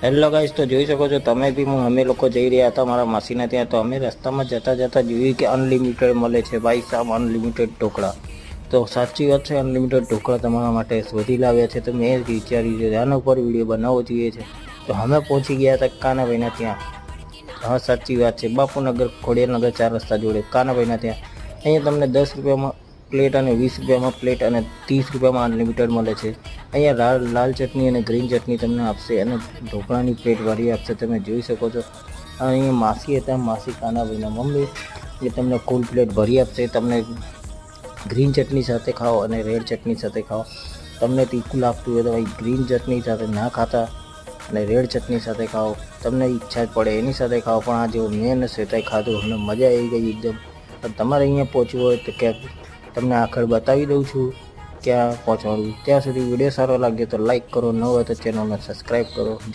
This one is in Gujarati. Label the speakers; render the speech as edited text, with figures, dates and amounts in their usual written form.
Speaker 1: હેલો ગાઈસ, તો જોઈ શકો છો તમે બી અમે લોકો જઈ રહ્યા હતા મારા માસીના ત્યાં. તો અમે રસ્તામાં જતા જતા જોયું કે અનલિમિટેડ મળે છે ભાઈ સાહેબ, અનલિમિટેડ ઢોકળા. તો સાચી વાત છે, અનલિમિટેડ ઢોકળા તમારા માટે શોધી લાવ્યા છે. તો મેં વિચાર્યું છે આના ઉપર વિડીયો બનાવવો જોઈએ છે. તો અમે પહોંચી ગયા હતા કાનાભાઈના ત્યાં. હા સાચી વાત છે, બાપુનગર ખોડિયારનગર 4 રસ્તા જોડે કાનાભાઈના ત્યાં. અહીંયા તમને 10 રૂપિયામાં પ્લેટ અને 20 રૂપિયામાં પ્લેટ અને 30 રૂપિયામાં અનલિમિટેડ મળે છે. અહીંયા લાલ ચટણી અને ગ્રીન ચટણી તમને આપશે અને ઢોકળાની પ્લેટ ભરી આપશે. તમે જોઈ શકો છો. અહીંયા માસી હતા, માસી કાનાભાઈના મમ્મી, એ તમને ફૂલ પ્લેટ ભરી આપશે. તમને ગ્રીન ચટણી સાથે ખાઓ અને રેડ ચટણી સાથે ખાઓ. તમને તીખું લાગતું હોય તો ભાઈ ગ્રીન ચટણી સાથે ના ખાતા અને રેડ ચટણી સાથે ખાઓ. તમને ઈચ્છા જ પડે એની સાથે ખાઓ. પણ આ જેવું મેં સેટાઈ ખાધું અને મજા આવી ગઈ એકદમ. પણ તમારે અહીંયા પહોંચવું હોય તો ક્યાંક તમને આખર બતાવી દઉં છું ક્યાં પહોંચવાનું. ત્યાં સુધી વિડીયો સારો લાગ્યો તો લાઈક કરો, ન હોય તો ચેનલને સબસ્ક્રાઈબ કરો.